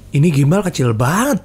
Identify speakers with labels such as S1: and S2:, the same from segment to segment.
S1: Ini gimbal kecil banget.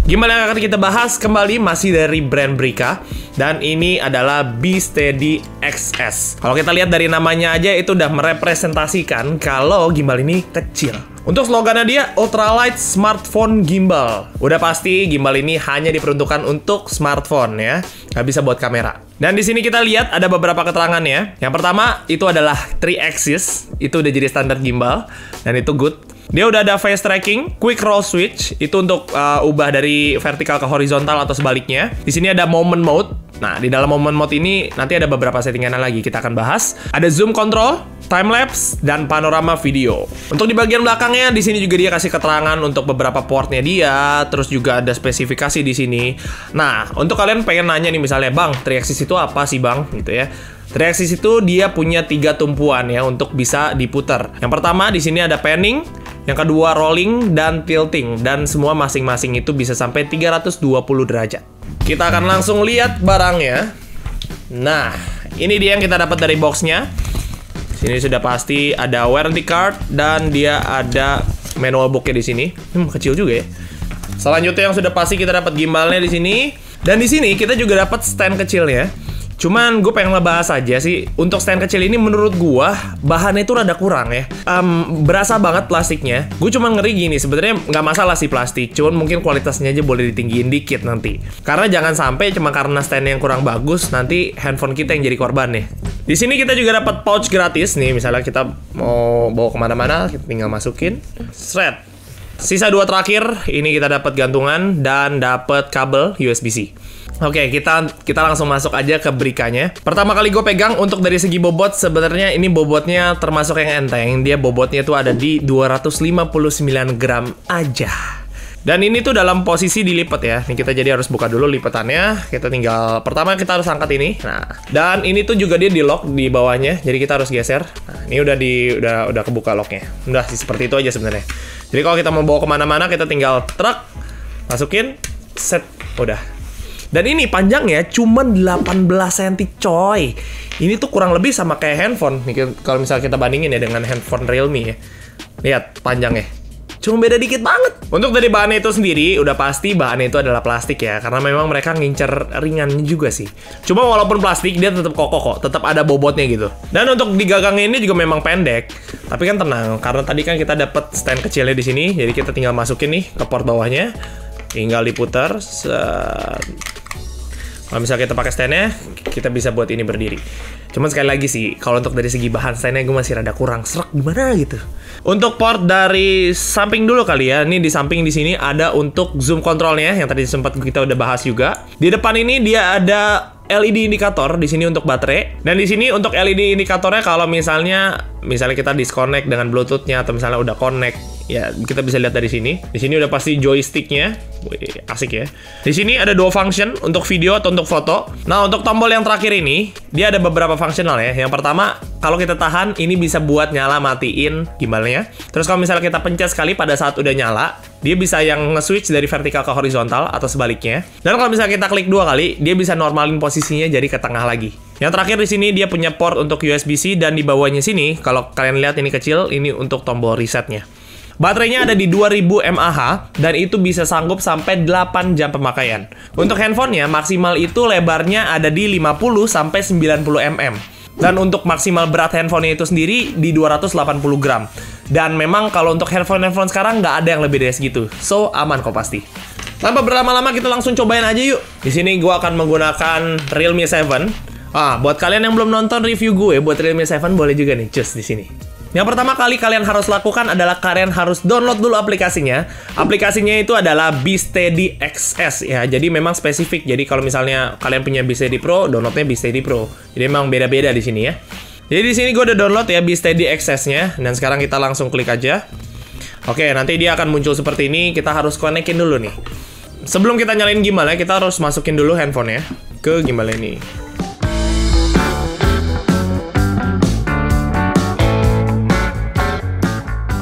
S1: Gimbal yang akan kita bahas kembali masih dari brand Brica. Dan ini adalah B-Steady XS. Kalau kita lihat dari namanya aja itu udah merepresentasikan kalau gimbal ini kecil. Untuk slogannya dia Ultralight Smartphone Gimbal. Udah pasti gimbal ini hanya diperuntukkan untuk smartphone ya, nggak bisa buat kamera. Dan di sini kita lihat ada beberapa keterangan ya. Yang pertama itu adalah 3 axis, itu udah jadi standar gimbal dan itu good. Dia udah ada face tracking, quick roll switch, itu untuk ubah dari vertikal ke horizontal atau sebaliknya. Di sini ada moment mode. Nah, di dalam moment mode ini nanti ada beberapa settingan lagi kita akan bahas. Ada zoom control, time lapse, dan panorama video. Untuk di bagian belakangnya di sini juga dia kasih keterangan untuk beberapa portnya dia, terus juga ada spesifikasi di sini. Nah, untuk kalian pengen nanya nih misalnya, "Bang, 3 axis itu apa sih, Bang?" gitu ya. 3 axis itu dia punya 3 tumpuan ya untuk bisa diputar. Yang pertama di sini ada panning, yang kedua rolling dan tilting, dan semua masing-masing itu bisa sampai 320 derajat. Kita akan langsung lihat barangnya. Nah, ini dia yang kita dapat dari boxnya. Sini sudah pasti ada warranty card dan dia ada manual booknya di sini. Kecil juga ya. Selanjutnya yang sudah pasti kita dapat gimbalnya di sini. Dan di sini kita juga dapat stand kecilnya. Cuman gue pengen ngebahas aja sih, untuk stand kecil ini menurut gue bahannya itu rada kurang ya. Berasa banget plastiknya. Gue cuma ngeri gini, sebenarnya nggak masalah sih plastik, cuman mungkin kualitasnya aja boleh ditinggiin dikit nanti. Karena jangan sampai cuma karena stand yang kurang bagus, nanti handphone kita yang jadi korban nih. Di sini kita juga dapat pouch gratis nih, misalnya kita mau bawa kemana-mana, kita tinggal masukin. Shred. Sisa 2 terakhir, ini kita dapat gantungan dan dapat kabel USB-C. Oke, kita langsung masuk aja ke Bricanya. Pertama kali gue pegang untuk dari segi bobot, sebenarnya ini bobotnya termasuk yang enteng. Dia bobotnya tuh ada di 259 gram aja. Dan ini tuh dalam posisi dilipat ya. Nih kita jadi harus buka dulu lipatannya. Kita tinggal, pertama kita harus angkat ini. Nah, dan ini tuh juga dia di lock di bawahnya. Jadi kita harus geser. Nah, ini udah kebuka locknya. Udah seperti itu aja sebenarnya. Jadi kalau kita mau bawa kemana-mana, kita tinggal truk, masukin, set, udah. Dan ini panjangnya cuma 18 cm coy. Ini tuh kurang lebih sama kayak handphone. Nih, kalau misalnya kita bandingin ya dengan handphone Realme ya. Lihat panjangnya. Cuma beda dikit banget. Untuk dari bahannya itu sendiri, udah pasti bahannya itu adalah plastik ya. Karena memang mereka ngincer ringannya juga sih. Cuma walaupun plastik, dia tetap kokoh kok. Tetap ada bobotnya gitu. Dan untuk di gagangnya ini juga memang pendek. Tapi kan tenang, karena tadi kan kita dapat stand kecilnya di sini. Jadi kita tinggal masukin nih ke port bawahnya. Tinggal diputar. Kalau misalnya kita pakai standnya, kita bisa buat ini berdiri. Cuman sekali lagi sih, kalau untuk dari segi bahan standnya gue masih rada kurang serak gimana gitu. Untuk port dari samping dulu kali ya. Ini di samping di sini ada untuk zoom controlnya yang tadi sempat kita udah bahas juga. Di depan ini dia ada LED indikator di sini untuk baterai. Dan di sini untuk LED indikatornya kalau misalnya kita disconnect dengan Bluetooth-nya atau misalnya udah connect, ya kita bisa lihat dari sini. Di sini udah pasti joystick-nya. Wih, asik ya. Di sini ada 2 function untuk video atau untuk foto. Nah, untuk tombol yang terakhir ini, dia ada beberapa fungsional ya. Yang pertama, kalau kita tahan, ini bisa buat nyala matiin gimbalnya. Terus kalau misalnya kita pencet sekali pada saat udah nyala, dia bisa yang nge-switch dari vertikal ke horizontal atau sebaliknya. Dan kalau misalnya kita klik 2 kali, dia bisa normalin posisinya jadi ke tengah lagi. Yang terakhir di sini dia punya port untuk USB-C dan di bawahnya sini, kalau kalian lihat ini kecil, ini untuk tombol resetnya. Baterainya ada di 2000 mAh dan itu bisa sanggup sampai 8 jam pemakaian. Untuk handphonenya maksimal itu lebarnya ada di 50 sampai 90 mm. Dan untuk maksimal berat handphonenya itu sendiri di 280 gram. Dan memang kalau untuk handphone sekarang nggak ada yang lebih dari segitu. So, aman kok pasti. Tanpa berlama-lama kita langsung cobain aja yuk. Di sini gue akan menggunakan Realme 7. Buat kalian yang belum nonton review gue buat Realme 7 boleh juga nih, cus di sini. Yang pertama kali kalian harus lakukan adalah kalian harus download dulu aplikasinya. Aplikasinya itu adalah B-Steady XS ya. Jadi memang spesifik. Jadi kalau misalnya kalian punya B-Steady Pro, downloadnya B-Steady Pro. Jadi memang beda-beda di sini ya. Jadi di sini gue udah download ya B-Steady XS-nya dan sekarang kita langsung klik aja. Oke, nanti dia akan muncul seperti ini. Kita harus konekin dulu nih. Sebelum kita nyalain gimbalnya, kita harus masukin dulu handphonenya ke gimbal ini.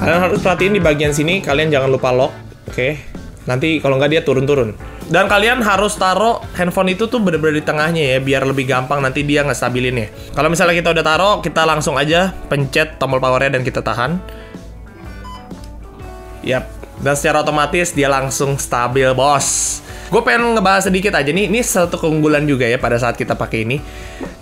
S1: Kalian harus perhatiin di bagian sini, kalian jangan lupa lock, oke? Nanti kalau nggak dia turun-turun. Dan kalian harus taruh handphone itu tuh bener-bener di tengahnya ya, biar lebih gampang nanti dia ngestabilinnya. Kalau misalnya kita udah taruh, kita langsung aja pencet tombol powernya dan kita tahan. Yap. Dan secara otomatis dia langsung stabil, bos. Gue pengen ngebahas sedikit aja nih. Ini satu keunggulan juga ya pada saat kita pakai ini.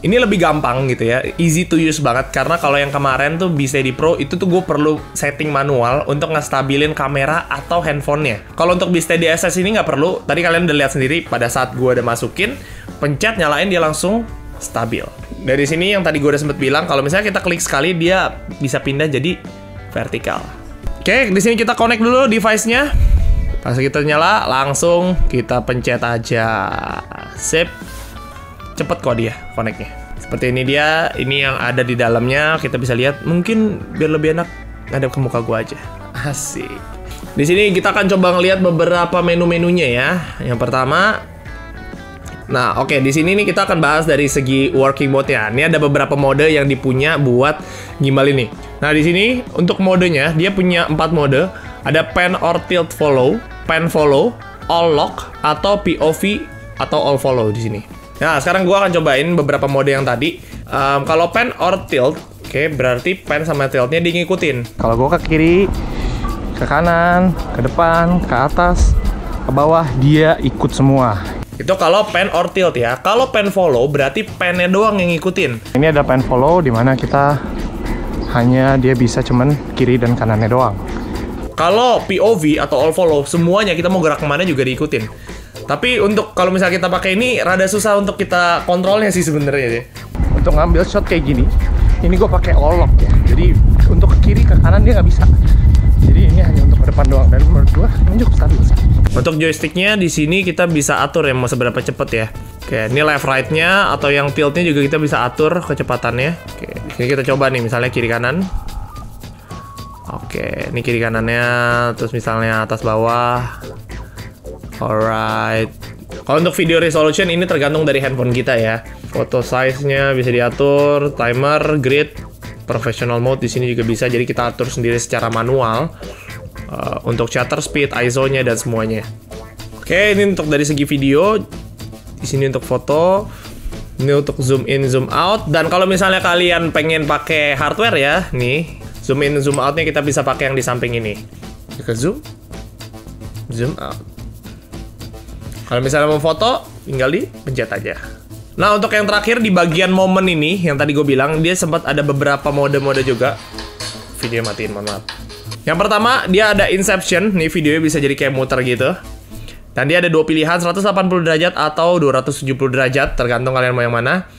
S1: Ini lebih gampang gitu ya, easy to use banget. Karena kalau yang kemarin tuh B-Steady Pro itu tuh gue perlu setting manual untuk ngestabilin kamera atau handphonenya. Kalau untuk B-Steady XS ini nggak perlu. Tadi kalian udah lihat sendiri pada saat gue udah masukin, pencet nyalain dia langsung stabil. Dari sini yang tadi gue udah sempet bilang, kalau misalnya kita klik sekali dia bisa pindah jadi vertikal. Oke, di sini kita connect dulu device-nya. Pas kita nyala, langsung kita pencet aja. Sip. Cepet kok dia connect-nya. Seperti ini dia, ini yang ada di dalamnya. Kita bisa lihat, mungkin biar lebih enak ngadep ke muka gua aja. Asik. Di sini kita akan coba ngeliat beberapa menu-menunya ya. Yang pertama, nah oke, di sini nih kita akan bahas dari segi working mode-nya. Ini ada beberapa mode yang dipunya buat gimbal ini. Nah di sini untuk modenya, dia punya 4 mode. Ada pan or tilt follow, pan follow, all lock, atau POV atau all follow di sini. Nah, sekarang gua akan cobain beberapa mode yang tadi. Kalau pan or tilt, oke, berarti pan sama tiltnya dia ngikutin. Kalau gua ke kiri, ke kanan, ke depan, ke atas, ke bawah, dia ikut semua. Itu kalau pan or tilt ya. Kalau pan follow, berarti pannya doang yang ngikutin. Ini ada pan follow, dimana kita hanya dia bisa cuman kiri dan kanannya doang. Kalau POV atau all follow, semuanya kita mau gerak kemana juga diikutin. Tapi untuk kalau misalnya kita pakai ini, rada susah untuk kita kontrolnya sih sebenarnya deh. Untuk ngambil shot kayak gini, ini gue pakai all lock ya. Jadi untuk ke kiri ke kanan dia nggak bisa. Jadi ini hanya untuk ke depan doang. Dan menurut gue ini cukup stabil sih. Untuk joysticknya di sini kita bisa atur ya mau seberapa cepet ya. Oke, ini left right-nya atau yang tiltnya juga kita bisa atur kecepatannya. Oke, di sini kita coba nih misalnya kiri kanan. Oke, ini kiri kanannya, terus misalnya atas bawah. Alright. Kalau untuk video resolution ini tergantung dari handphone kita ya. Photo size-nya bisa diatur, timer, grid, professional mode di sini juga bisa. Jadi kita atur sendiri secara manual untuk shutter speed, ISO-nya dan semuanya. Oke, ini untuk dari segi video. Di sini untuk foto. Ini untuk zoom in, zoom out. Dan kalau misalnya kalian pengen pakai hardware ya, nih. Zoom in, zoom out-nya kita bisa pakai yang di samping ini. Kita zoom, zoom out. Kalau misalnya mau foto, tinggal dipencet aja. Nah, untuk yang terakhir di bagian momen ini, yang tadi gue bilang, dia sempat ada beberapa mode-mode juga. Video matiin, mohon maaf. Yang pertama, dia ada Inception. Nih videonya bisa jadi kayak muter gitu. Dan dia ada 2 pilihan, 180 derajat atau 270 derajat, tergantung kalian mau yang mana.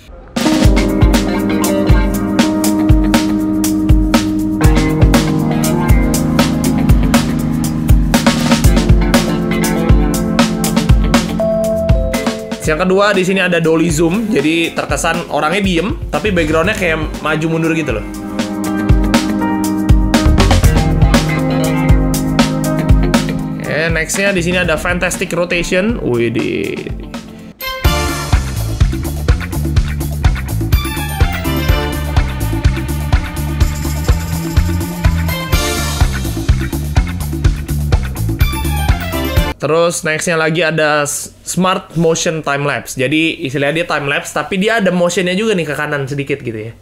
S1: Yang kedua di sini ada dolly zoom, jadi terkesan orangnya diem, tapi backgroundnya kayak maju mundur gitu loh. Nextnya di sini ada fantastic rotation, widih. Terus nextnya lagi ada smart motion time lapse. Jadi istilahnya dia time lapse, tapi dia ada motionnya juga nih ke kanan sedikit gitu ya.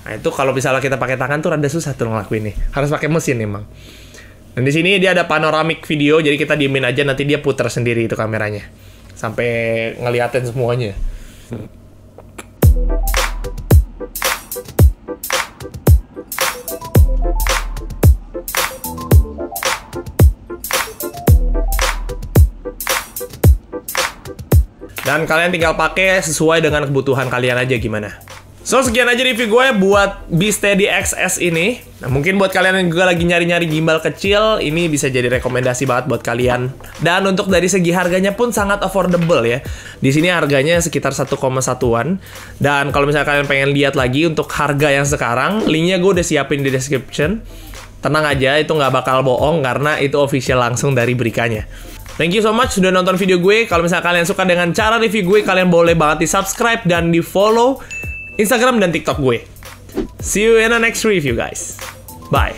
S1: Nah itu kalau misalnya kita pakai tangan tuh rada susah tuh ngelakuin nih. Harus pakai mesin emang. Dan di sini dia ada panoramic video, jadi kita diemin aja nanti dia putar sendiri itu kameranya sampai ngeliatin semuanya. Dan kalian tinggal pakai sesuai dengan kebutuhan kalian aja gimana. So, sekian aja review gue buat B-Steady XS ini. Nah, mungkin buat kalian yang juga lagi nyari-nyari gimbal kecil, ini bisa jadi rekomendasi banget buat kalian. Dan untuk dari segi harganya pun sangat affordable ya. Di sini harganya sekitar 1,1-an. Dan kalau misalnya kalian pengen lihat lagi untuk harga yang sekarang, linknya gue udah siapin di description. Tenang aja, itu nggak bakal bohong karena itu official langsung dari Bricanya. Thank you so much sudah nonton video gue. Kalau misalnya kalian suka dengan cara review gue, kalian boleh banget di subscribe dan di follow Instagram dan TikTok gue. See you in the next review guys. Bye.